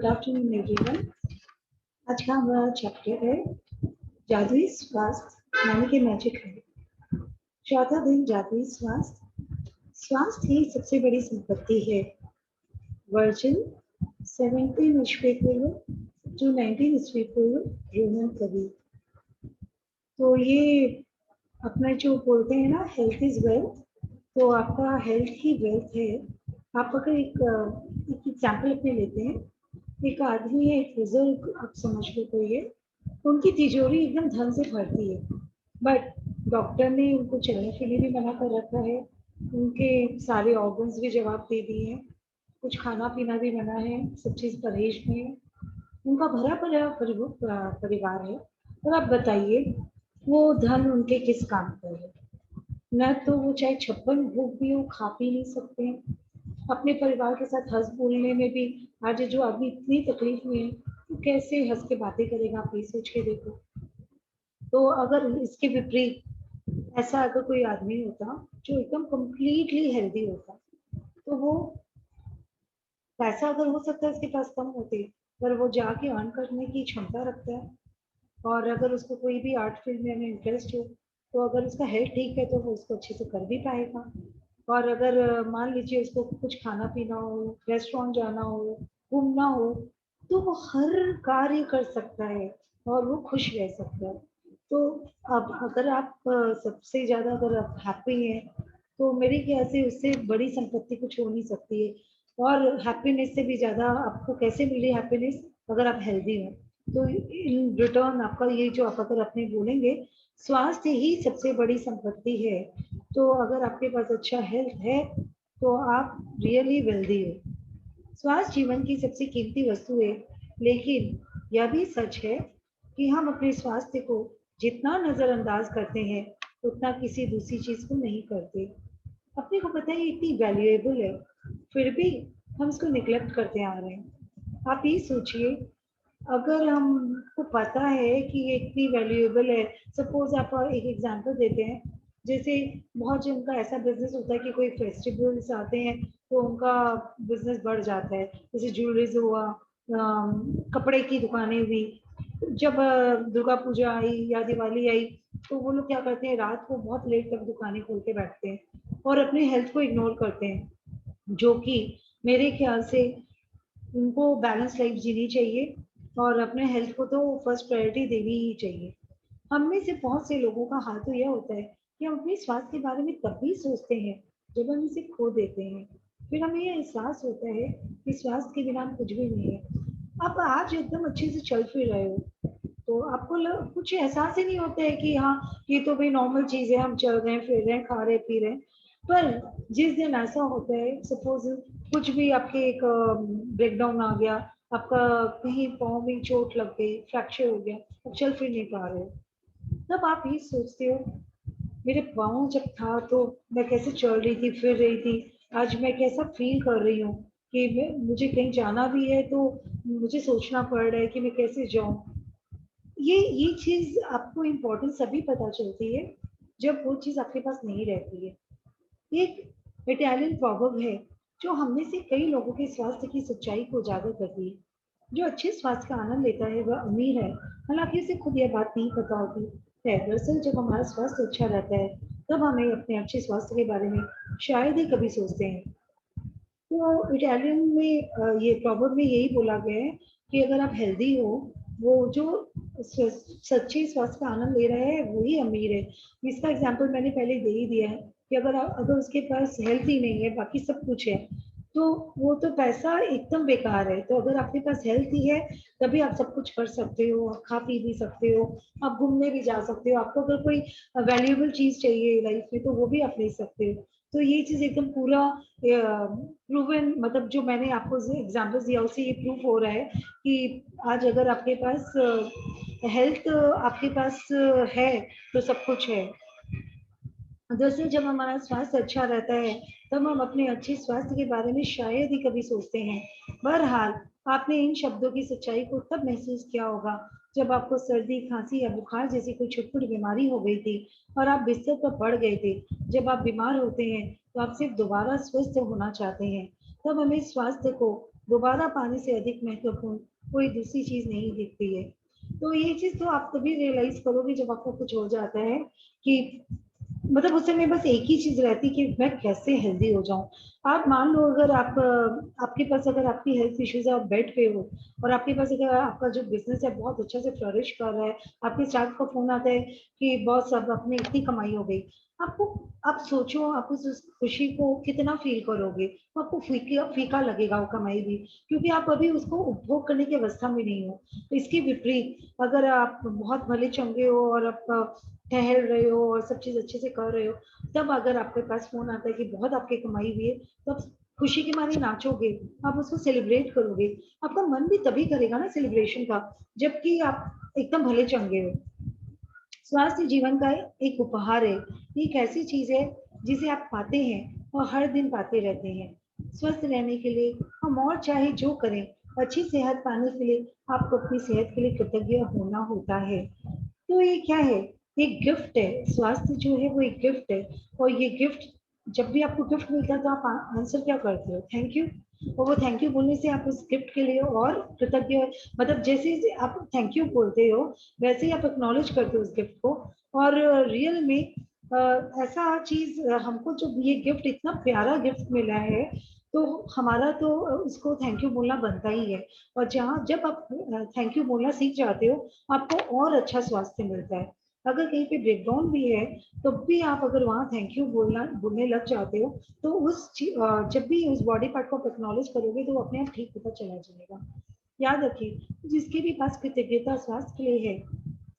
Good afternoon everyone. आज का हमारा चैप्टर है जादुई स्वास्थ्य यानी कि मैजिक है। चौथा दिन जादुई स्वास्थ्य। स्वास्थ्य ही सबसे बड़ी संपत्ति है। वर्जिन 17 ईस्वी पूर्व टू 19 ईस्वी पूर्व रोमन कवि। तो ये अपना जो बोलते हैं ना, हेल्थ इज वेल्थ, तो आपका हेल्थ ही वेल्थ है। आप अगर एक एग्जाम्पल अपने लेते हैं, एक आदमी है, एक बुजुर्ग आप समझ लो कोई है, उनकी तिजोरी एकदम धन से भरती है, बट डॉक्टर ने उनको चलने के लिए भी मना कर रखा है, उनके सारे ऑर्गन्स भी जवाब दे दिए हैं, कुछ खाना पीना भी मना है, सब चीज़ परहेज में है, उनका भरा भरा परिवार है। और आप बताइए वो धन उनके किस काम का है? न तो वो चाहे 56 भोग भी हो, खा पी नहीं सकते हैं, अपने परिवार के साथ हंस बोलने में भी। आज जो आदमी इतनी तकलीफ में है, तो कैसे हंस के बातें करेगा? आप ये सोच के देखो। तो अगर इसके विपरीत ऐसा अगर कोई आदमी होता जो एकदम कंप्लीटली हेल्दी होता, तो वो पैसा अगर हो सकता है उसके पास कम होते, पर वो जाके अर्न करने की क्षमता रखता है। और अगर उसको कोई भी आर्ट फील्ड में इंटरेस्ट हो, तो अगर उसका हेल्थ ठीक है तो वो उसको अच्छे से कर भी पाएगा। और अगर मान लीजिए उसको कुछ खाना पीना हो, रेस्टोरेंट जाना हो, घूमना हो, तो वो हर कार्य कर सकता है और वो खुश रह सकता है। तो अब अगर आप सबसे ज़्यादा अगर आप हैप्पी हैं, तो मेरे ख्याल से उससे बड़ी संपत्ति कुछ हो नहीं सकती है। और हैप्पीनेस से भी ज़्यादा आपको कैसे मिले हैप्पीनेस? अगर आप हेल्दी हो, तो इन रिटर्न आपका ये जो आप अगर अपने बोलेंगे, स्वास्थ्य ही सबसे बड़ी संपत्ति है। तो अगर आपके पास अच्छा हेल्थ है, तो आप रियली वेल्दी हो। स्वास्थ्य जीवन की सबसे कीमती वस्तु है, लेकिन यह भी सच है कि हम अपने स्वास्थ्य को जितना नजरअंदाज करते हैं, उतना किसी दूसरी चीज को नहीं करते। अपने को पता है ये इतनी वैल्यूएबल है, फिर भी हम इसको निग्लेक्ट करते आ रहे हैं। आप ये सोचिए, अगर हमको पता है कि ये इतनी वैल्यूएबल है, सपोज आप एक एग्जांपल देते हैं, जैसे बहुत जन का ऐसा बिजनेस होता है कि कोई फेस्टिवल्स आते हैं तो उनका बिजनेस बढ़ जाता है, जैसे ज्वेलरीज हुआ, कपड़े की दुकानें हुई। जब दुर्गा पूजा आई या दिवाली आई, तो वो लोग क्या करते हैं, रात को बहुत लेट तक दुकानें खोल के बैठते हैं और अपने हेल्थ को इग्नोर करते हैं, जो कि मेरे ख्याल से उनको बैलेंस लाइफ जीनी चाहिए और अपने हेल्थ को तो फर्स्ट प्रायोरिटी देनी ही चाहिए। हम में से बहुत से लोगों का हाल तो यह होता है कि हम अपने स्वास्थ्य के बारे में तभी सोचते हैं जब हम इसे खो देते हैं। फिर हमें यह एहसास होता है कि स्वास्थ्य के बिना हम कुछ भी नहीं है। आप आज एकदम अच्छे से चल फिर रहे हो, तो आपको कुछ एहसास ही नहीं होता है कि हाँ, ये तो भाई नॉर्मल चीज है, हम चल रहे हैं, फिर रहे हैं, खा रहे पी रहे हैं। पर जिस दिन ऐसा होता है, सपोज कुछ भी आपके एक ब्रेकडाउन आ गया, आपका कहीं पाँव में चोट लग गई, फ्रैक्चर हो गया, अब चल फिर नहीं पा रहे हो, तब आप ये सोचते हो, मेरे पाँव जब था तो मैं कैसे चल रही थी, फिर रही थी, आज मैं कैसा फील कर रही हूँ कि मुझे कहीं जाना भी है तो मुझे सोचना पड़ रहा है कि मैं कैसे जाऊं। ये चीज आपको इम्पोर्टेंस सभी पता चलती है जब वो चीज आपके पास नहीं रहती है। एक इटालियन प्रॉवर्ब है जो हमने से कई लोगों के स्वास्थ्य की सच्चाई को उजागर करती है। जो अच्छे स्वास्थ्य का आनंद लेता है वह अमीर है, हालांकि उसे खुद यह बात नहीं पता होती है। दरअसल जब हमारा स्वास्थ्य अच्छा रहता है, तब हमें अपने अच्छे स्वास्थ्य के बारे में शायद ही कभी सोचते हैं। तो इटालियन में ये प्रॉवर्ब में यही बोला गया है कि अगर आप हेल्दी हो, वो जो सच्चे स्वास्थ्य का आनंद ले रहा है वही अमीर है। इसका एग्जांपल मैंने पहले दे ही दिया है कि अगर उसके पास हेल्थ ही नहीं है, बाकी सब कुछ है, तो वो तो पैसा एकदम बेकार है। तो अगर आपके पास हेल्थ ही है, तभी आप सब कुछ कर सकते हो, आप खा पी भी सकते हो, आप घूमने भी जा सकते हो, आपको अगर कोई वैल्यूएबल चीज चाहिए लाइफ में तो वो भी आप ले सकते हो। तो ये चीज एकदम पूरा प्रूवन, मतलब जो मैंने आपको एग्जांपल्स दिया उससे ये प्रूफ हो रहा है कि आज अगर आपके पास हेल्थ आपके पास है, तो सब कुछ है। दरअसल जब हमारा स्वास्थ्य अच्छा रहता है, तब हम अपने अच्छे स्वास्थ्य के बारे में शायद ही कभी सोचते हैं। बहरहाल, आपने इन शब्दों की सच्चाई को तब महसूस किया होगा जब आपको सर्दी, खांसी या बुखार जैसी कोई छुटपुट बीमारी हो गई थी और आप बिस्तर पर पड़ गए थे। जब आप बीमार होते हैं, तो आप सिर्फ दोबारा स्वस्थ होना चाहते हैं। तब हमें स्वास्थ्य को दोबारा पाने से अधिक महत्वपूर्ण कोई दूसरी चीज नहीं दिखती है। तो ये चीज तो आप तभी रियलाइज करोगे जब आपको कुछ हो जाता है कि मतलब उस समय बस एक ही चीज रहती कि मैं कैसे हेल्दी हो जाऊं। आप मान लो अगर आप आपके पास अगर आपकी हेल्थ इश्यूज है, आप बेड पे हो और आपके पास अगर आपका जो बिजनेस है बहुत अच्छा से फ्लरिश कर रहा है, आपके स्टाफ का फोन आता है कि बॉस अब अपने इतनी कमाई हो गई, आपको आप सोचो आप उस खुशी को कितना फील करोगे। तो आपको फीका फीका लगेगा वो कमाई भी, क्योंकि आप अभी उसको उपभोग करने की अवस्था में नहीं हो। तो इसके विपरीत अगर आप बहुत भले चंगे हो और आप ठहर रहे हो और सब चीज अच्छे से कर रहे हो, तब अगर आपके पास फोन आता है कि बहुत आपकी कमाई हुई है, तो आप खुशी के मारे नाचोगे, आप उसको सेलिब्रेट करोगे। आपका मन भी तभी करेगा ना सेलिब्रेशन का, जबकि आप एकदम भले चंगे हो। स्वास्थ्य जीवन का एक उपहार है, एक ऐसी चीज है जिसे आप पाते हैं और हर दिन पाते रहते हैं। स्वस्थ रहने के लिए हम और चाहे जो करें, अच्छी सेहत पाने के लिए आपको अपनी सेहत के लिए कृतज्ञ होना होता है। तो ये क्या है, एक गिफ्ट है। स्वास्थ्य जो है वो एक गिफ्ट है। और ये गिफ्ट, जब भी आपको गिफ्ट मिलता है तो आप आंसर क्या करते हो, थैंक यू। और वो थैंक यू बोलने से आप उस गिफ्ट के लिए और कृतज्ञ, मतलब जैसे जैसे आप थैंक यू बोलते हो वैसे ही आप एक्नॉलेज करते हो उस गिफ्ट को। और रियल में ऐसा चीज हमको जब ये गिफ्ट इतना प्यारा गिफ्ट मिला है, तो हमारा तो उसको थैंक यू बोलना बनता ही है। और जहाँ जब आप थैंक यू बोलना सीख जाते हो, आपको और अच्छा स्वास्थ्य मिलता है। अगर कहीं पे ब्रेकडाउन भी है, तो भी आप अगर वहाँ थैंक यू बोलने लग जाते हो, तो जब भी उस बॉडी पार्ट को आप एक्नॉलेज करोगे तो वो अपने आप ठीक होता चला जाएगा। याद रखिए, जिसके भी पास कृतज्ञता स्वास्थ्य के लिए है,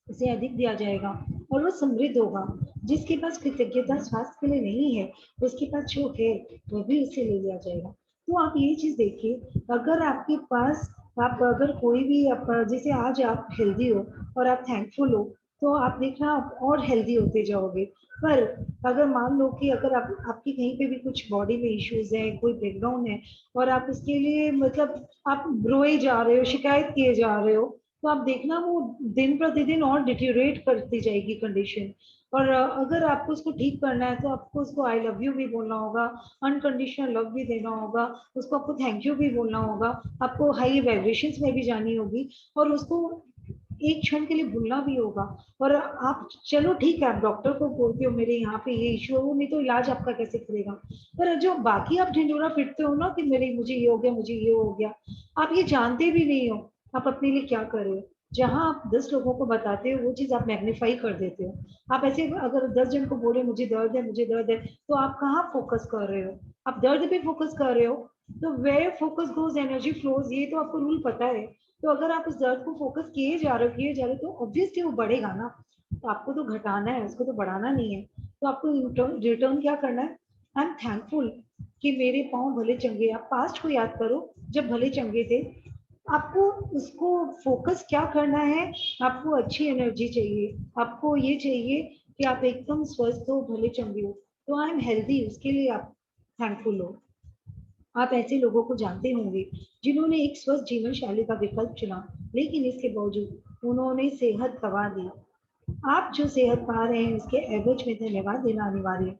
उसे अधिक दिया जाएगा और वो समृद्ध होगा। जिसके पास कृतज्ञता स्वास्थ्य के लिए नहीं है, उसके पास जो है वो भी उससे ले लिया जाएगा। तो आप ये चीज देखिए, अगर आपके पास आप अगर कोई भी आप जैसे आज आप हेल्दी हो और आप थैंकफुल हो, तो आप देखना आप और हेल्दी होते जाओगे। पर अगर मान लो कि अगर आप आपकी कहीं पे भी कुछ बॉडी में इश्यूज है, कोई ब्रेकडाउन है, और आप उसके लिए मतलब आप रोए जा रहे हो, शिकायत किए जा रहे हो, तो आप देखना वो दिन प्रतिदिन और डिटेरियोरेट करती जाएगी कंडीशन। और अगर आपको उसको ठीक करना है तो आपको उसको आई लव यू भी बोलना होगा, अनकंडीशनल लव भी देना होगा, उसको आपको थैंक यू भी बोलना होगा, आपको हाई वाइब्रेशंस में भी जानी होगी, और उसको एक क्षण के लिए भूलना भी होगा। और आप चलो ठीक है, आप डॉक्टर को बोलते हो मेरे यहाँ पे ये इशू है, वो नहीं तो इलाज आपका कैसे करेगा। पर जो बाकी आप ढिंडोरा पिटते हो ना कि मेरे मुझे ये हो गया, मुझे ये हो गया, आप ये जानते भी नहीं हो आप अपने लिए क्या कर रहे हो। जहां आप 10 लोगों को बताते हो वो चीज आप मैग्नीफाई कर देते हो। आप ऐसे अगर 10 जन को बोले मुझे दर्द है, मुझे दर्द है, तो आप कहाँ फोकस कर रहे हो, आप दर्द पे फोकस कर रहे हो। तो where focus goes energy flows, ये तो आपको रूल पता है। तो अगर आप उस दर्द को फोकस किए जा रहे हो तो ऑब्वियसली वो बढ़ेगा ना। तो आपको तो घटाना है, उसको तो बढ़ाना नहीं है। तो आपको रिटर्न क्या करना है, आई एम थैंकफुल कि मेरे पाँव भले चंगे। आप पास्ट को याद करो, जब भले चंगे थे। आपको उसको फोकस क्या करना है, आपको अच्छी एनर्जी चाहिए, आपको ये चाहिए कि आप एकदम स्वस्थ हो, भले चंगे हो। तो आई एम हेल्दी, उसके लिए आप थैंकफुल हो। आप ऐसे लोगों को जानते होंगे जिन्होंने एक स्वस्थ जीवन शैली का विकल्प चुना, लेकिन इसके बावजूद उन्होंने सेहत गंवा दी। आप जो सेहत पा रहे हैं उसके एवज में धन्यवाद देना अनिवार्य है।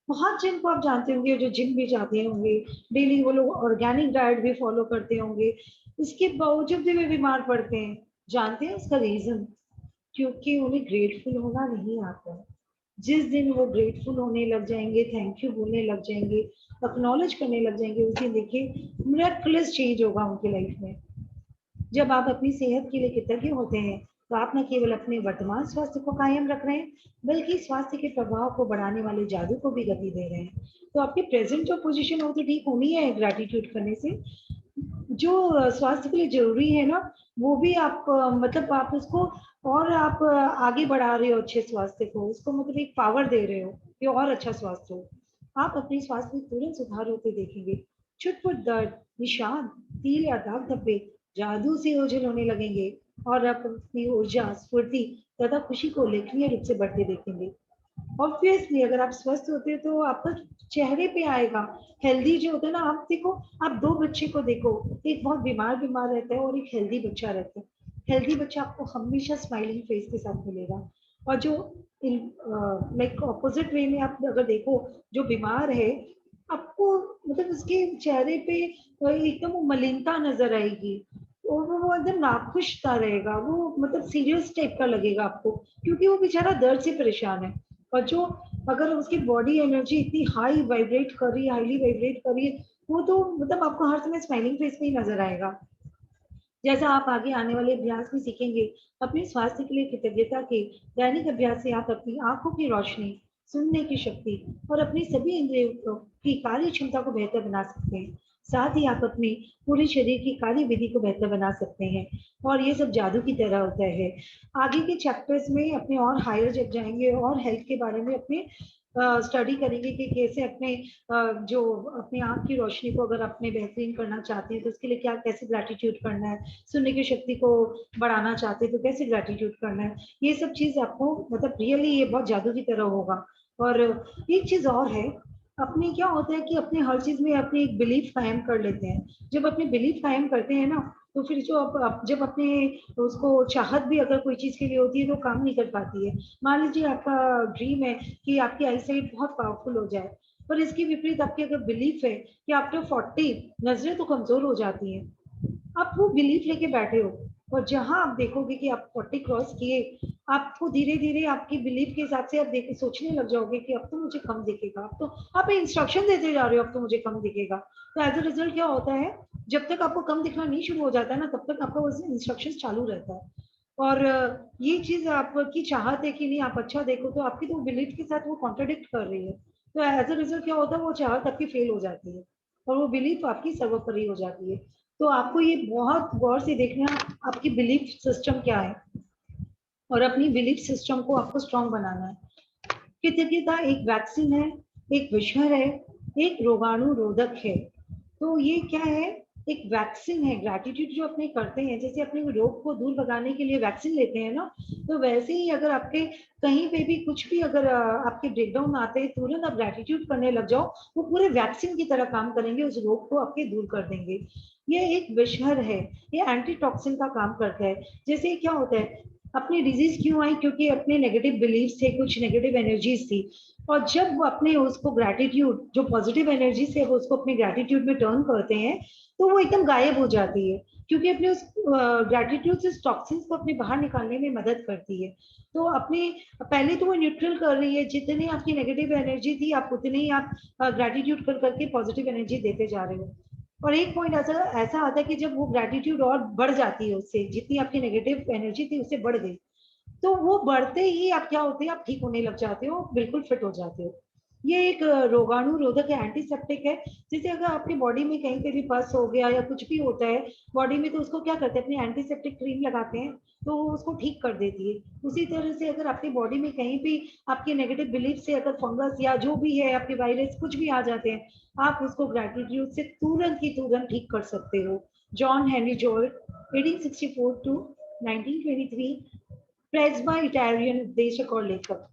बहुत जन को आप जानते होंगे जो जिम भी जाते होंगे, डेली वो लोग ऑर्गेनिक डाइट भी फॉलो करते होंगे, उसके बावजूद भी वे बीमार पड़ते हैं। जानते हैं उसका रीजन, क्योंकि उन्हें ग्रेटफुल होना नहीं आता है। जिस दिन वो ग्रेटफुल होने लग जाएंगे, थैंक यू बोलने लग जाएंगे, अक्नॉलेज करने लग जाएंगे, उस दिन देखिए मिरेकलस चेंज होगा उनकी लाइफ में। जब आप अपनी सेहत के लिए कृतज्ञ होते हैं, तो आप न केवल अपने वर्तमान स्वास्थ्य को कायम रख रहे हैं, बल्कि स्वास्थ्य के प्रभाव को बढ़ाने वाले जादू को भी गति दे रहे हैं। तो आपकी प्रेजेंट जो पोजीशन हो तो ठीक होनी है ग्रेटिट्यूड करने से। जो स्वास्थ्य के लिए जरूरी है ना, वो भी आप मतलब आप उसको और आप आगे बढ़ा रहे हो, अच्छे स्वास्थ्य को उसको मतलब एक पावर दे रहे हो कि और अच्छा स्वास्थ्य हो। आप अपने स्वास्थ्य में तुरंत सुधार होते देखेंगे। छुटपुट दर्द, निशान, तिल या दाग धब्बे जादू से ओझल होने लगेंगे, और आप अपनी ऊर्जा, स्फूर्ति तथा खुशी को उल्लेखनीय रूप से बढ़ते देखेंगे। ऑब्वियसली अगर आप स्वस्थ होते हो तो आपका चेहरे पे आएगा। हेल्दी जो होता है ना, आप देखो, आप दो बच्चे को देखो, एक बहुत बीमार बीमार रहता है और एक हेल्दी बच्चा रहता है। हेल्दी बच्चा आपको हमेशा स्माइलिंग फेस के साथ मिलेगा। और जो लाइक ऑपोजिट वे में आप अगर देखो, जो बीमार है आपको मतलब उसके चेहरे पे एकदम वो मलिनता नजर आएगी और वो एकदम नाखुश सा रहेगा, वो मतलब सीरियस टाइप का लगेगा आपको, क्योंकि वो बेचारा दर्द से परेशान है। और जो अगर उसकी बॉडी एनर्जी इतनी हाई वाइब्रेट कर रही है, हाईली वाइब्रेट कर रही है, वो तो मतलब आपको हर समय स्माइलिंग फेस में ही नजर आएगा। जैसा आप आगे आने वाले अभ्यास में सीखेंगे, अपने स्वास्थ्य के लिए कृतज्ञता के दैनिक अभ्यास से आप अपनी आंखों की रोशनी, सुनने की शक्ति और अपनी सभी इंद्रियों की कार्य क्षमता को बेहतर बना सकते हैं। साथ ही आप अपने पूरे शरीर की कार्य विधि को बेहतर बना सकते हैं, और ये सब जादू की तरह होता है। आगे के चैप्टर्स में अपने और हायर जब जाएंगे और हेल्थ के बारे में अपने स्टडी करेंगे कि कैसे अपने जो अपनी आंख की रोशनी को अगर अपने बेहतरीन करना चाहते हैं तो उसके लिए क्या कैसे ग्रेटिट्यूड करना है, सुनने की शक्ति को बढ़ाना चाहते हैं तो कैसे ग्रेटिट्यूड करना है। ये सब चीज आपको मतलब रियली ये बहुत जादू की तरह होगा। और एक चीज और है, अपने क्या होता है कि अपने हर चीज में अपनी एक बिलीफ कायम कर लेते हैं। जब अपने बिलीफ कायम करते हैं ना, तो फिर जो जब अपने उसको चाहत भी अगर कोई चीज के लिए होती है तो काम नहीं कर पाती है। मान लीजिए आपका ड्रीम है कि आपकी आई साइट बहुत पावरफुल हो जाए, पर इसके विपरीत आपकी अगर बिलीफ है कि आफ्टर 40 नजरें तो कमजोर हो जाती हैं, आप वो बिलीफ लेके बैठे हो, और जहां आप देखोगे कि आप 40 क्रॉस किए, आपको धीरे धीरे आपकी बिलीफ के हिसाब से आप देख सोचने लग जाओगे कि अब तो मुझे कम दिखेगा, अब तो आप इंस्ट्रक्शन देते जा रहे हो अब तो मुझे कम दिखेगा। तो एज अ रिजल्ट क्या होता है, जब तक आपको कम दिखना नहीं शुरू हो जाता है ना, तब तक आपका वो इंस्ट्रक्शन चालू रहता है। और ये चीज आपकी चाहत है कि नहीं आप अच्छा देखो, तो आपकी तो बिलीफ के साथ वो कॉन्ट्राडिक्ट कर रही है। तो एज अ रिजल्ट क्या होता है, वो चाहत आपकी फेल हो जाती है और वो बिलीफ आपकी सर्वोपरि हो जाती है। तो आपको ये बहुत गौर से देखना, आपकी बिलीफ सिस्टम क्या है और अपनी बिलीफ सिस्टम को आपको स्ट्रांग बनाना है। कृतज्ञता एक वैक्सीन है, एक विषहर है, एक रोगाणु रोधक है। तो ये क्या है, एक वैक्सीन है। ग्रैटिट्यूड जो अपने करते हैं, जैसे अपने रोग को दूर भगाने के लिए वैक्सीन लेते हैं ना, तो वैसे ही अगर आपके कहीं पे भी कुछ भी अगर आपके ब्रेकडाउन आते हैं, तुरंत आप ग्रैटिट्यूड करने लग जाओ, वो पूरे वैक्सीन की तरह काम करेंगे, उस रोग को आपके दूर कर देंगे। ये एक विषहर है, ये एंटीटॉक्सिन का काम करता है। जैसे क्या होता है, अपनी डिजीज क्यों आई, क्योंकि अपने नेगेटिव बिलीफ थे, कुछ नेगेटिव एनर्जीज थी, और जब वो अपने उसको ग्रैटिट्यूड जो पॉजिटिव एनर्जी से वो उसको अपने ग्रैटिट्यूड में टर्न करते हैं, तो वो एकदम गायब हो जाती है, क्योंकि अपने उस ग्रैटिट्यूड से टॉक्सिन्स को अपने बाहर निकालने में मदद करती है। तो अपने पहले तो वो न्यूट्रल कर रही है, जितनी आपकी नेगेटिव एनर्जी थी आप उतने ही आप ग्रैटिट्यूड कर करके पॉजिटिव एनर्जी देते जा रहे हो। और एक पॉइंट ऐसा ऐसा आता है कि जब वो ग्रैटिट्यूड और बढ़ जाती है, उससे जितनी आपकी नेगेटिव एनर्जी थी उससे बढ़ गई, तो वो बढ़ते ही आप क्या होते हैं, आप ठीक होने लग जाते हो, बिल्कुल फिट हो जाते हो। ये एक रोगाणु रोधक है, एंटीसेप्टिक है। जैसे अगर आपकी बॉडी में कहीं पे भी पस हो गया या कुछ भी होता है बॉडी में, तो उसको क्या करते हैं, अपनी एंटीसेप्टिक क्रीम लगाते हैं, तो वो उसको ठीक कर देती है। उसी तरह से अगर आपकी बॉडी में कहीं भी आपके नेगेटिव बिलीफ से अगर फंगस या जो भी है आपके वायरस कुछ भी आ जाते हैं, आप उसको ग्रेटिट्यूड से तुरंत की तुरंत ठीक कर सकते हो। जॉन हेनरी जॉर्ज 1864 टू 1923, प्रेसबा इटालियन उपदेशक और लेखक।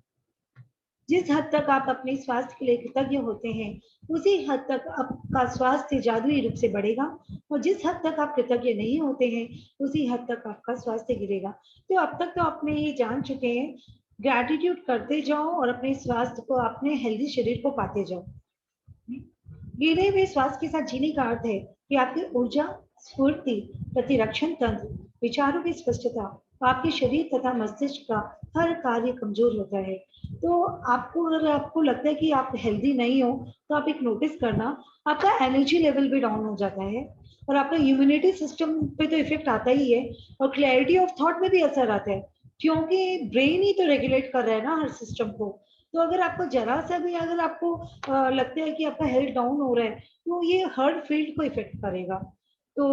जिस हद तक आप अपने स्वास्थ्य के लिए कृतज्ञ होते हैं, उसी हद तक आपका स्वास्थ्य जादुई रूप से बढ़ेगा, और जिस हद तक आप कृतज्ञ नहीं होते हैं, उसी हद तक आपका स्वास्थ्य गिरेगा। तो अब तक तो आपने ये जान चुके हैं, ग्रैटिट्यूड करते जाओ और अपने स्वास्थ्य को, अपने हेल्दी शरीर को पाते जाओ। गिरे हुए स्वास्थ्य के साथ जीने का अर्थ है कि आपकी ऊर्जा, स्फूर्ति, प्रतिरक्षण तंत्र, विचारों की स्पष्टता, आपके शरीर तथा मस्तिष्क का हर कार्य कमजोर होता है। तो आपको अगर आपको लगता है कि आप हेल्दी नहीं हो, तो आप एक नोटिस करना, आपका एनर्जी लेवल भी डाउन हो जाता है, और आपका इम्यूनिटी सिस्टम पे तो इफेक्ट आता ही है, और क्लैरिटी ऑफ थॉट में भी असर आता है, क्योंकि ब्रेन ही तो रेगुलेट कर रहा है ना हर सिस्टम को। तो अगर आपको जरा सा भी अगर आपको लगता है कि आपका हेल्थ डाउन हो रहा है, तो ये हर फील्ड को इफेक्ट करेगा। तो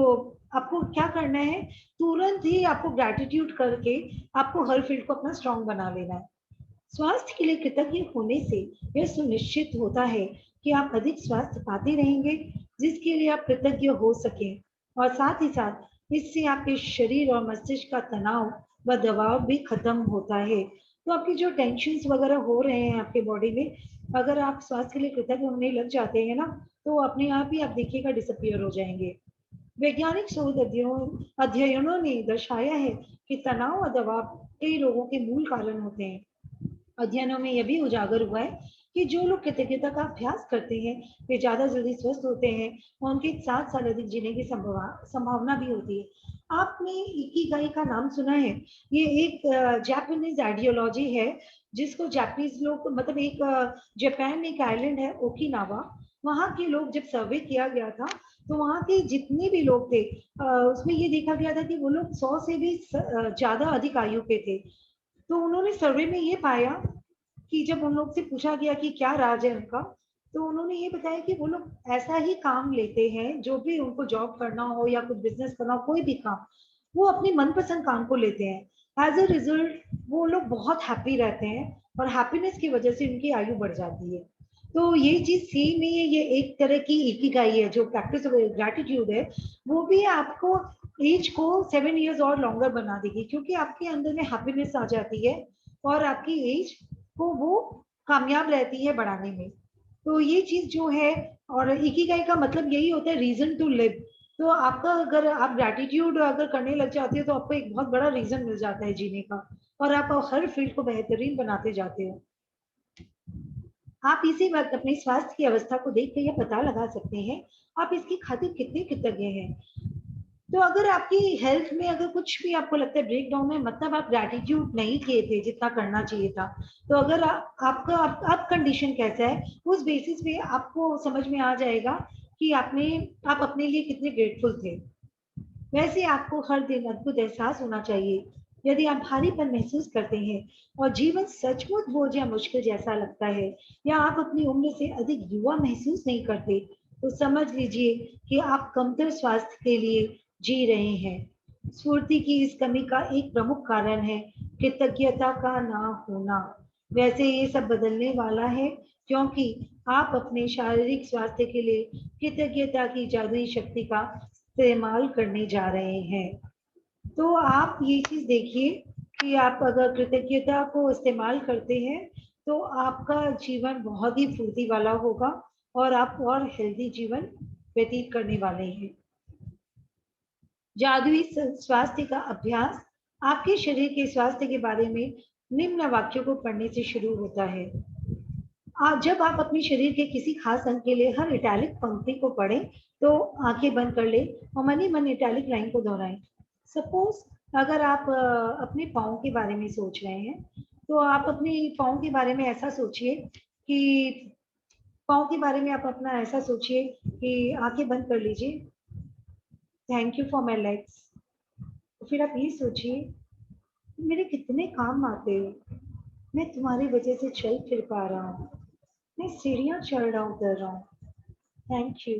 आपको क्या करना है, तुरंत ही आपको ग्रैटिट्यूड करके आपको हर फील्ड को अपना स्ट्रांग बना लेना है। स्वास्थ्य के लिए कृतज्ञ होने से यह सुनिश्चित होता है कि आप अधिक स्वास्थ्य पाते रहेंगे, जिसके लिए आप कृतज्ञ हो सके, और साथ ही साथ इससे आपके शरीर और मस्तिष्क का तनाव व दबाव भी खत्म होता है। तो आपकी जो टेंशन वगैरह हो रहे हैं आपके बॉडी में, अगर आप स्वास्थ्य के लिए कृतज्ञ होने लग जाते हैं ना, तो अपने आप ही आप देखिएगा डिसअपियर हो जाएंगे। वैज्ञानिक शोध अध्ययनों ने दर्शाया है कि तनाव और दबाव कई रोगों के मूल कारण होते हैं। अध्ययनों में यह भी उजागर हुआ है कि जो लोग कृतज्ञता का अभ्यास करते हैं वे ज्यादा जल्दी स्वस्थ होते हैं और उनके 7 साल अधिक जीने की संभावना भी होती है। आपने इकिगाई का नाम सुना है? ये एक जापानीज आइडियोलॉजी है जिसको जापानीज लोग मतलब एक जापान में एक आइलैंड है ओकिनावा, वहाँ के लोग जब सर्वे किया गया था तो वहाँ के जितने भी लोग थे उसमें ये देखा गया था कि वो लोग 100 से भी ज्यादा अधिक आयु के थे। तो उन्होंने सर्वे में ये पाया कि जब उन लोग से पूछा गया कि क्या राज है उनका, तो उन्होंने ये बताया कि वो लोग ऐसा ही काम लेते हैं जो भी उनको जॉब करना हो या कुछ बिजनेस करना हो, कोई भी काम वो अपने मनपसंद काम को लेते हैं। एज अ रिजल्ट वो लोग बहुत हैप्पी रहते हैं और हैप्पीनेस की वजह से उनकी आयु बढ़ जाती है। तो ये चीज सेम ही है, ये एक तरह की इकिगाई है जो प्रैक्टिस ग्रैटिट्यूड है, वो भी आपको एज को 7 इयर्स और लॉन्गर बना देगी क्योंकि आपके अंदर में हैप्पीनेस आ जाती है और आपकी एज को वो कामयाब रहती है बढ़ाने में। तो ये चीज जो है, और इकिगाई का मतलब यही होता है रीजन टू लिव। तो आपका अगर आप ग्रैटिट्यूड अगर करने लग जाते हो तो आपको एक बहुत बड़ा रीजन मिल जाता है जीने का और आप हर फील्ड को बेहतरीन बनाते जाते हो। आप इसी वक्त अपने स्वास्थ्य की अवस्था को देख कर यह पता लगा सकते हैं आप इसकी खातिर कितने कृतज्ञ हैं। तो अगर आपकी हेल्थ में अगर कुछ भी आपको लगता है ब्रेक डाउन है, मतलब आप ग्रैटिट्यूड नहीं किए थे जितना करना चाहिए था, तो अगर आपका आप कंडीशन कैसा है उस बेसिस पे आपको समझ में आ जाएगा कि आप अपने लिए कितने ग्रेटफुल थे। वैसे आपको हर दिन अद्भुत एहसास होना चाहिए। यदि आप भारीपन महसूस करते हैं और जीवन सचमुच बोझ या मुश्किल जैसा लगता है या आप अपनी उम्र से अधिक युवा महसूस नहीं करते, तो समझ लीजिए कि आप कमतर स्वास्थ्य के लिए जी रहे हैं। स्फूर्ति की इस कमी का एक प्रमुख कारण है कृतज्ञता का ना होना। वैसे ये सब बदलने वाला है क्योंकि आप अपने शारीरिक स्वास्थ्य के लिए कृतज्ञता की जादुई शक्ति का इस्तेमाल करने जा रहे हैं। तो आप ये चीज देखिए कि आप अगर कृतज्ञता को इस्तेमाल करते हैं तो आपका जीवन बहुत ही फुर्ती वाला होगा और आप और हेल्दी जीवन व्यतीत करने वाले हैं। जादुई स्वास्थ्य का अभ्यास आपके शरीर के स्वास्थ्य के बारे में निम्न वाक्यों को पढ़ने से शुरू होता है। जब आप अपने शरीर के किसी खास अंग के लिए हर इटैलिक पंक्ति को पढ़ें तो आंखें बंद कर ले और मन ही मन इटैलिक लाइन को दोहराएं। सपोज अगर आप अपने पाँव के बारे में सोच रहे हैं तो आप अपने पाँव के बारे में ऐसा सोचिए कि पाँव के बारे में आप अपना ऐसा सोचिए कि आंखें बंद कर लीजिए, thank you for my legs. फिर आप ये सोचिए मेरे कितने काम आते हो, मैं तुम्हारी वजह से चल फिर पा रहा हूँ, मैं सीढ़ियाँ चढ़ रहा हूँ उतर रहा हूँ, thank you,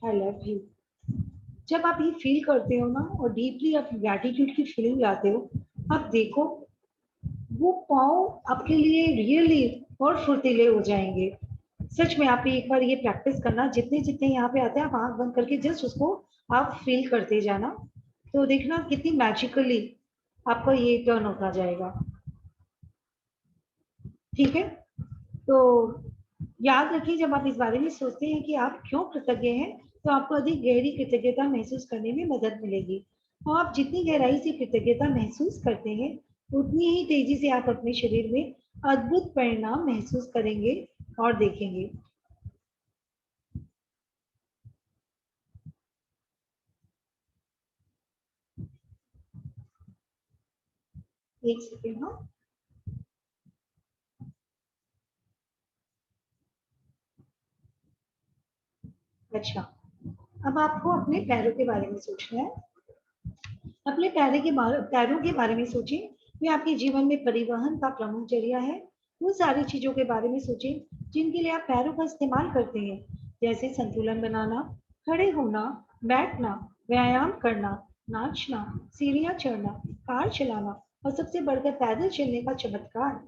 I love you. जब आप ये फील करते हो ना और डीपली आप ग्रैटिट्यूड की फीलिंग लाते हो, आप देखो वो पाँव आपके लिए रियली और फुर्तीले हो जाएंगे। सच में आप एक बार ये प्रैक्टिस करना, जितने जितने यहाँ पे आते हैं आप आंख बंद करके जस्ट उसको आप फील करते जाना, तो देखना कितनी मैजिकली आपका ये टर्न होता जाएगा। ठीक है, तो याद रखिए जब आप इस बारे में सोचते हैं कि आप क्यों कृतज्ञ हैं तो आपको अधिक गहरी कृतज्ञता महसूस करने में मदद मिलेगी। और आप जितनी गहराई से कृतज्ञता महसूस करते हैं उतनी ही तेजी से आप अपने शरीर में अद्भुत परिणाम महसूस करेंगे और देखेंगे। एक सेकेंड। हाँ, अच्छा, अब आपको अपने पैरों के बारे में सोचना है। अपने पैरों के बारे में सोचिए, वे आपके जीवन में परिवहन का प्रमुख जरिया है। उन सारी चीजों के बारे में सोचिए जिनके लिए आप पैरों का इस्तेमाल करते हैं, जैसे संतुलन बनाना, खड़े होना, बैठना, व्यायाम करना, नाचना, सीढ़ियाँ चढ़ना, कार चलाना और सबसे बढ़कर पैदल चलने का चमत्कार।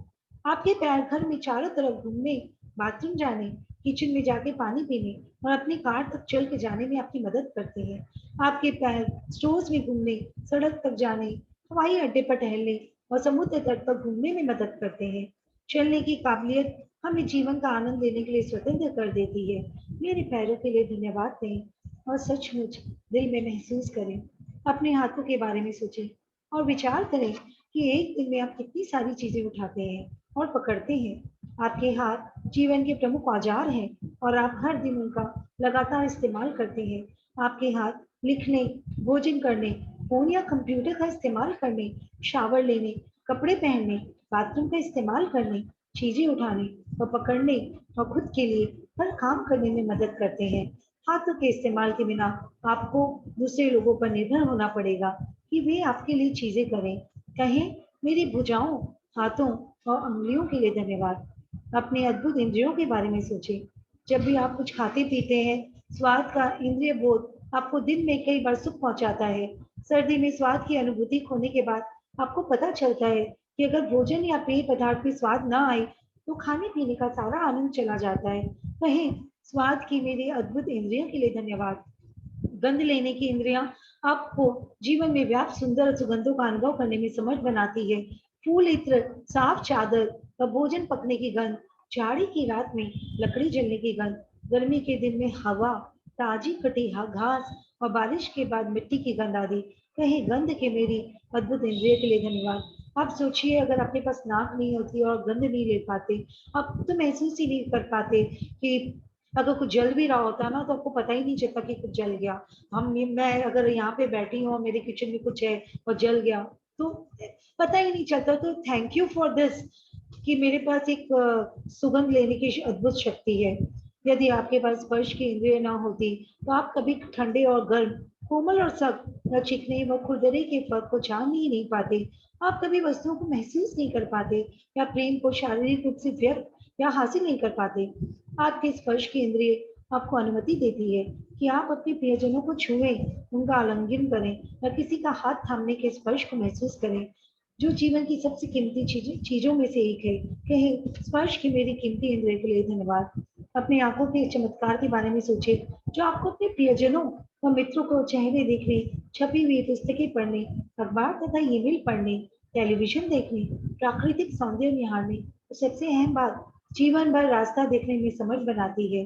आपके पैर घर में चारों तरफ घूमने, बाथरूम जाने, किचन में जाके पानी पीने और अपनी कार तक चल के जाने में आपकी मदद करते हैं। आपके पैर स्टोर्स में घूमने, सड़क तक जाने, हवाई अड्डे पर टहलने और समुद्र तट पर घूमने में मदद करते हैं। चलने की काबिलियत हमें जीवन का आनंद लेने के लिए स्वतंत्र कर देती है। मेरे पैरों के लिए धन्यवाद दें और सचमुच दिल में महसूस करें। अपने हाथों के बारे में सोचें और विचार करें कि एक दिन में आप कितनी सारी चीजें उठाते हैं और पकड़ते हैं। आपके हाथ जीवन के प्रमुख औजार हैं और आप हर दिन उनका लगातार इस्तेमाल करते हैं। आपके हाथ लिखने, भोजन करने, फोन या कंप्यूटर का इस्तेमाल करने, शावर लेने, कपड़े पहनने, बाथरूम का इस्तेमाल करने, चीजें उठाने और पकड़ने और खुद के लिए हर काम करने में मदद करते हैं। हाथों के इस्तेमाल के बिना आपको दूसरे लोगों पर निर्भर होना पड़ेगा कि वे आपके लिए चीजें करें। कहें, मेरी भुजाओं, हाथों और उंगलियों के लिए धन्यवाद। अपने अद्भुत इंद्रियों के बारे में सोचें। जब भी आप कुछ खाते पीते हैं, स्वाद का इंद्रिय बोध आपको दिन में कई बार सुख पहुंचाता है। सर्दी में स्वाद की अनुभूति खोने के बाद आपको पता चलता है कि अगर भोजन या पेय पदार्थ में स्वाद ना आए तो खाने पीने का सारा आनंद चला जाता है। कहें, स्वाद की मेरी अद्भुत इंद्रियों के लिए धन्यवाद। गंध लेने की इंद्रियां आपको जीवन में व्याप्त सुंदर सुगंधों का अनुभव करने में समर्थ बनाती है। फूल इत्र, साफ चादर और भोजन पकने की गंध, जाड़ी की रात में लकड़ी जलने की गंध, गर्मी के दिन में हवा, ताजी कटी घास और बारिश के बाद मिट्टी की गंध आदि। कहीं गंध के मेरी अद्भुत इंद्रिय के लिए धन्यवाद। आप सोचिए, अगर आपके पास नाक नहीं होती और गंध नहीं ले पाते, आप तो महसूस ही नहीं कर पाते कि अगर कुछ जल भी रहा होता ना तो आपको पता ही नहीं चलता कि कुछ जल गया। मैं अगर यहाँ पे बैठी हूँ और मेरे किचन में कुछ है और जल गया तो पता ही नहीं चलता। तो थैंक यू फॉर दिस कि मेरे पास एक सुगंध लेने की अद्भुत शक्ति है। यदि आपके पास स्पर्श की इंद्रिय ना होती तो आप कभी ठंडे और गर्म, कोमल और सख्त या चिकने व खुरदरे के फर्क को जान ही नहीं पाते। आप कभी वस्तुओं को महसूस नहीं कर पाते या प्रेम को शारीरिक रूप से व्यक्त या हासिल नहीं कर पाते। आपके स्पर्श की इंद्रिय आपको अनुमति देती है कि आप अपने प्रियजनों को छुएं, उनका आलिंगन करें या किसी का हाथ थामने के स्पर्श को महसूस करें, जो जीवन की सबसे कीमती चीजों में से एक है। कहें, स्पर्श की मेरी कीमती इंद्रिय के लिए धन्यवाद। अपनी आंखों के चमत्कार के बारे में सोचे, जो आपको अपने प्रियजनों व मित्रों को चेहरे देखने, छपी हुई पुस्तकें पढ़ने, अखबार तथा ईमेल पढ़ने, टेलीविजन देखने, प्राकृतिक सौंदर्य निहारने और सबसे अहम बात, जीवन भर रास्ता देखने में समझ बनाती है।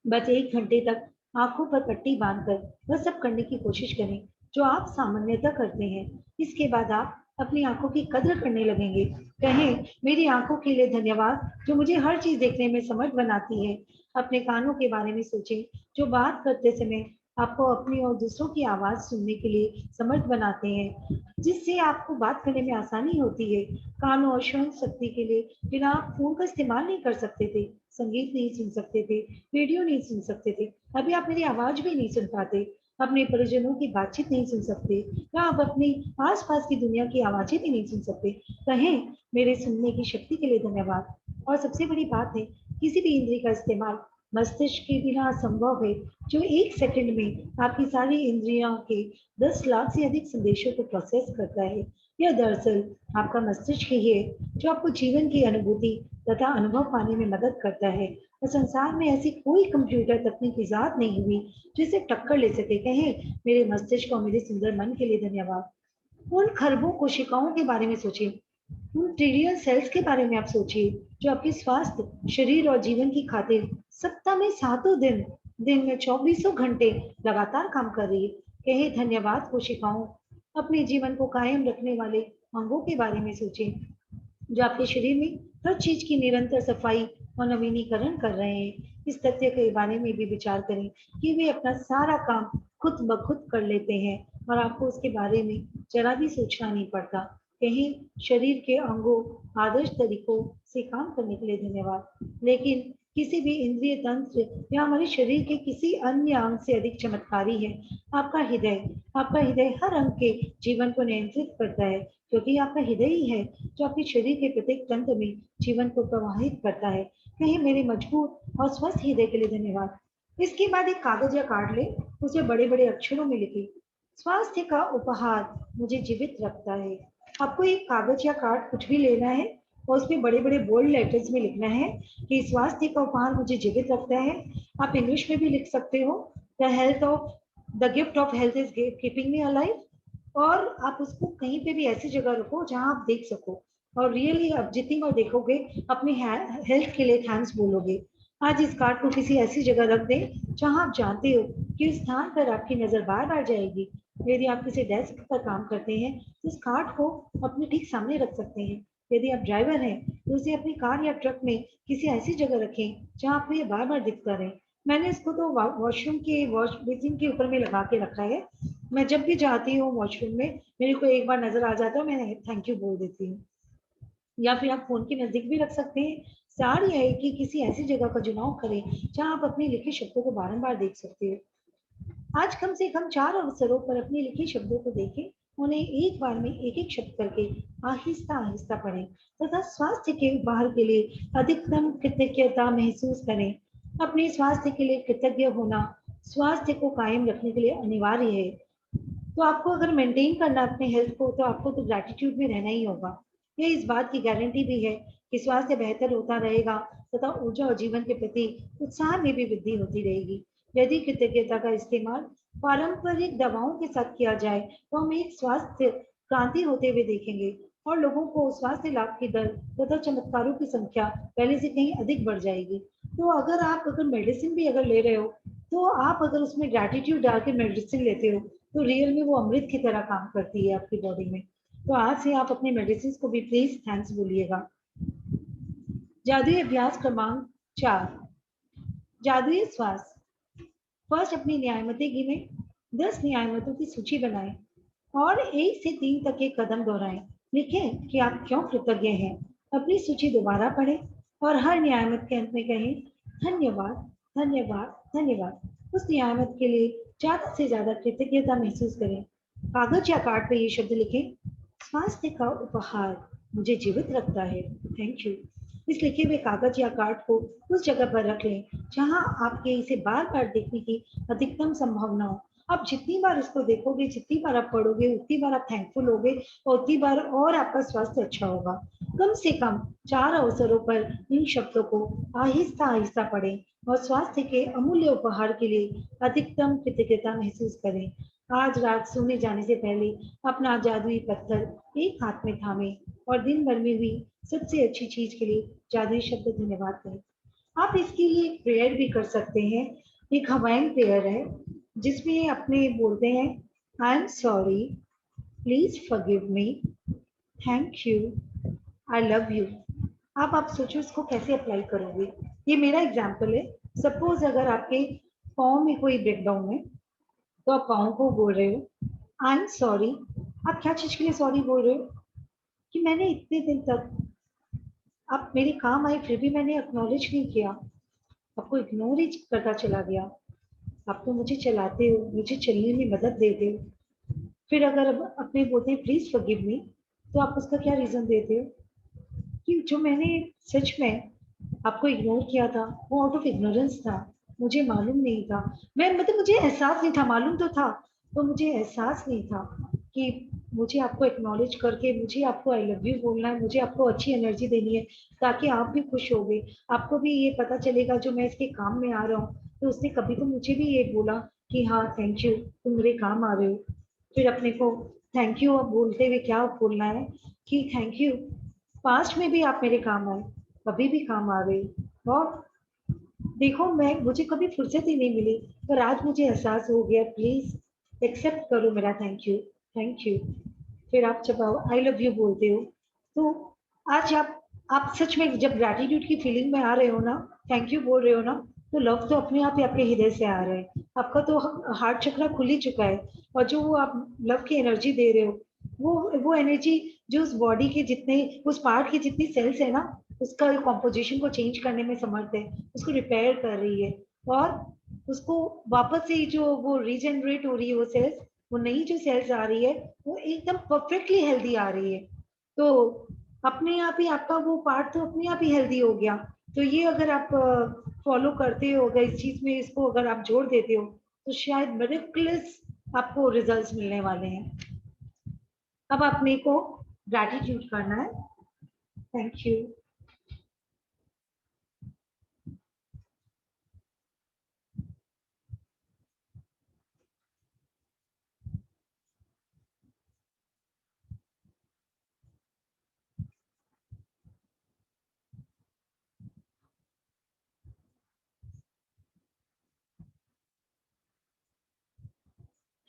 बस 1 घंटे तक आंखों पर पट्टी बांधकर वह सब करने की कोशिश करें जो आप सामान्यतः करते हैं। इसके बाद आप अपनी आंखों की कदर करने लगेंगे। कहें, मेरी आंखों के लिए धन्यवाद जो मुझे हर चीज देखने में समर्थ बनाती है। अपने कानों के बारे में सोचें, जो बात करते समय आपको अपनी और दूसरों की आवाज सुनने के लिए समर्थ बनाते हैं, जिससे आपको बात करने में आसानी होती है। कानों और श्रवण शक्ति के लिए बिना आप फोन का इस्तेमाल नहीं कर सकते थे, संगीत नहीं सुन सकते थे, रेडियो नहीं सुन सकते थे, अभी आप मेरी आवाज भी नहीं सुन पाते, अपने परिजनों की बातचीत नहीं सुन सकते या आप अपनी आसपास की दुनिया की आवाजें भी नहीं सुन सकते। कहें, मेरे सुनने की शक्ति के लिए धन्यवाद। और सबसे बड़ी बात है, किसी भी इंद्रिय का इस्तेमाल मस्तिष्क के बिना असंभव है, जो 1 सेकंड में आपकी सारी इंद्रियों के 10 लाख से अधिक संदेशों को प्रोसेस करता है। यह दरअसल आपका मस्तिष्क ही है जो आपको जीवन की अनुभूति तथा अनुभव पाने में मदद करता है। और संसार में ऐसी कोई कंप्यूटर तकनीक इजाद नहीं हुई जिसे टक्कर ले सके। कहें, मेरे मस्तिष्क और मेरे सुंदर मन के लिए धन्यवाद। उन खरबों कोशिकाओं के बारे में सोचिए, उन ट्रिलियन सेल्स के बारे में आप सोचिए जो आपके स्वास्थ्य, शरीर और जीवन की खातिर सप्ताह में 7 दिन, दिन में 24 घंटे लगातार काम कर रही है। कहे, धन्यवाद कोशिकाओं। अपने जीवन को कायम रखने वाले अंगों के बारे में सोचें जो आपके शरीर में हर चीज की निरंतर सफाई और नवीनीकरण कर रहे हैं। इस तथ्य के बारे में भी विचार करें कि वे अपना सारा काम खुद ब खुद कर लेते हैं और आपको उसके बारे में जरा भी सोचना नहीं पड़ता। कहीं, शरीर के अंगों आदर्श तरीकों से काम करने के लिए धन्यवाद। लेकिन किसी भी इंद्रिय तंत्र या हमारे शरीर के किसी अन्य अंग से अधिक चमत्कारी है आपका हृदय। आपका हृदय हर अंग के जीवन को नियंत्रित करता है, क्योंकि आपका हृदय ही है जो आपके शरीर के प्रत्येक तंत्र में जीवन को प्रवाहित करता है। कहीं, मेरे मजबूत और स्वस्थ हृदय के लिए धन्यवाद। इसके बाद एक कागज या कार्ड ले, उसे बड़े बड़े अक्षरों में लिखे, स्वास्थ्य का उपहार मुझे जीवित रखता है। आपको एक कागज या कार्ड कुछ भी लेना है और उसमें बड़े बड़े बोल्ड लेटर्स में लिखना है कि स्वास्थ्य का उपहार मुझे जीवित रखता है। आप इंग्लिश में भी लिख सकते हो, the gift of health is keeping me alive. और आप उसको कहीं पे भी ऐसी जगह रखो जहां आप देख सको और रियली आप जितनी बार देखोगे अपने हेल्थ के लिए थैंक्स बोलोगे। आज इस कार्ड को किसी ऐसी जगह रख दें जहां आप जानते हो कि उस स्थान पर आपकी नजर बार बार जाएगी। यदि आप किसी डेस्क पर काम करते हैं तो इस कार्ड को अपने ठीक सामने रख सकते हैं। यदि आप ड्राइवर हैं तो उसे अपनी कार या ट्रक में किसी ऐसी जगह रखें जहाँ आपको ये बार बार दिखता रहे। मैंने इसको तो वॉशरूम के वॉश बेसिन के ऊपर में लगा के रखा है। मैं जब भी जाती हूँ वॉशरूम में, मेरे को एक बार नजर आ जाता है, मैं थैंक यू बोल देती हूँ। या फिर आप फोन के नजदीक भी रख सकते हैं। सार यह है कि किसी ऐसी जगह का चुनाव करें जहां आप अपने लिखे शब्दों को बारंबार देख सकते हैं। आज कम से कम 4 अवसरों पर अपने लिखे शब्दों को देखें, उन्हें एक बार में एक एक शब्द करके आहिस्ता आहिस्ता पढ़ें तथा स्वास्थ्य के उपहार के लिए अधिकतम कृतज्ञता महसूस करें। अपने स्वास्थ्य के लिए कृतज्ञ होना स्वास्थ्य को कायम रखने के लिए अनिवार्य है। तो आपको अगर मेंटेन करना है अपने हेल्थ को, तो आपको तो ग्रैटिट्यूड में रहना ही होगा। ये इस बात की गारंटी भी है कि स्वास्थ्य बेहतर होता रहेगा तथा ऊर्जा और जीवन के प्रति उत्साह में भी वृद्धि होती रहेगी। यदि कृतज्ञता का इस्तेमाल पारंपरिक दवाओं के साथ किया जाए तो हम एक स्वास्थ्य क्रांति होते हुए देखेंगे और लोगों को स्वास्थ्य लाभ की दर तथा चमत्कारों की संख्या पहले से कहीं अधिक बढ़ जाएगी। तो अगर मेडिसिन भी अगर ले रहे हो, तो आप अगर उसमें ग्रैटिट्यूड डाल के मेडिसिन लेते हो, तो रियल में वो अमृत की तरह काम करती है आपकी बॉडी में। तो आज से आप अपने मेडिसिन को भी प्लीज थैंक्स बोलिएगा। जादुई अभ्यास क्रमांक 4, जादुई श्वास। फर्स्ट अपनी न्यायमती गिने, 10 न्यायमतों की सूची बनाएं और 1 से 3 तक के कदम दोहराएं। लिखें कि आप क्यों कृतज्ञ हैं। अपनी सूची दोबारा पढ़ें और हर न्यायमत के अंत में कहें धन्यवाद, धन्यवाद, धन्यवाद। उस न्यायमत के लिए ज्यादा से ज्यादा कृतज्ञता महसूस करें। कागज या कार्ड पर ये शब्द लिखें, स्वास्थ्य का उपहार मुझे जीवित रखता है, थैंक यू। इस लिखे हुए कागज या कार्ड को उस जगह पर रख लें जहां आपके इसे बार बार देखने की अधिकतम संभावना हो। आप जितनी बार इसको देखोगे, जितनी बार आप पढ़ोगे, उतनी बार आप थैंकफुल होगे और उतनी बार और आपका स्वास्थ्य अच्छा होगा। कम से कम 4 अवसरों पर इन शब्दों को आहिस्ता आहिस्ता पढ़ें और स्वास्थ्य के अमूल्य उपहार के लिए अधिकतम कृतज्ञता महसूस करें। आज रात सोने जाने से पहले अपना जादुई पत्थर एक हाथ में थामे और दिन भर में हुई सबसे अच्छी चीज के लिए जादुई शब्द धन्यवाद कहें। आप इसके लिए प्रेयर भी कर सकते हैं। एक हवाइन प्रेयर है जिसमें अपने बोलते हैं, I am sorry, please forgive me, thank you, I love you. आप सोचो इसको कैसे अप्लाई करोगे। ये मेरा एग्जाम्पल है। सपोज अगर आपके पाँव में कोई ब्रेकडाउन है, तो आप पाँव को बोल रहे हो आई एम सॉरी। आप क्या चीज के लिए सॉरी बोल रहे हो? कि मैंने इतने दिन तक आप मेरे काम आए फिर भी मैंने एक्नॉलेज नहीं किया, आपको इग्नोर ही करता चला गया। आप तो मुझे चलाते हो, मुझे चलने में मदद देते हो। फिर अगर अब अपने बोलते हैं प्लीज फॉरगिव मी, तो आप उसका क्या रीजन देते हो? कि जो मैंने सच में आपको इग्नोर किया था वो आउट ऑफ इग्नोरेंस था, मुझे मालूम नहीं था। मैं मतलब मुझे एहसास नहीं था, मालूम तो था तो मुझे एहसास नहीं था कि मुझे आपको एक्नॉलेज करके मुझे आपको आई लव यू बोलना है, मुझे आपको अच्छी एनर्जी देनी है ताकि आप भी खुश होगे। आपको भी ये पता चलेगा जो मैं इसके काम में आ रहा हूँ, तो उसने कभी तो मुझे भी ये बोला कि हाँ थैंक यू, तुम मेरे काम आ रहे हो। फिर अपने को थैंक यू अब बोलते हुए क्या बोलना है कि थैंक यू, पास्ट में भी आप मेरे काम आए, कभी भी काम आ गए। और देखो मैं मुझे कभी फुर्सत ही नहीं मिली, पर आज मुझे एहसास हो गया, प्लीज एक्सेप्ट करो मेरा थैंक यू, थैंक यू। फिर आप जब आई लव यू बोलते हो, तो आज आप सच में जब ग्रैटिट्यूड की फीलिंग में आ रहे हो ना, थैंक यू बोल रहे हो ना, तो लव तो अपने आप ही आपके हृदय से आ रहे हैं। आपका तो हार्ट चक्र खुल ही चुका है। और जो वो आप लव की एनर्जी दे रहे हो, वो एनर्जी जो उस बॉडी के जितने, उस पार्ट की जितनी सेल्स है ना, उसका कॉम्पोजिशन को चेंज करने में समर्थ है, उसको रिपेयर कर रही है और उसको वापस से जो वो रीजनरेट हो रही है वो सेल्स, वो नई जो सेल्स आ रही है वो एकदम परफेक्टली हेल्दी आ रही है। तो अपने आप ही आपका वो पार्ट तो अपने आप ही हेल्दी हो गया। तो ये अगर आप फॉलो करते हो, अगर इस चीज में इसको अगर आप जोड़ देते हो, तो शायद मिरेकल्स आपको रिजल्ट्स मिलने वाले हैं। अब अपने को ग्रैटिट्यूड करना है। Thank you.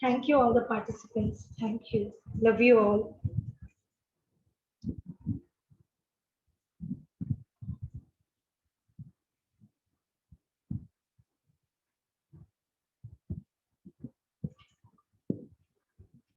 Thank you all the participants. Thank you. Love you all.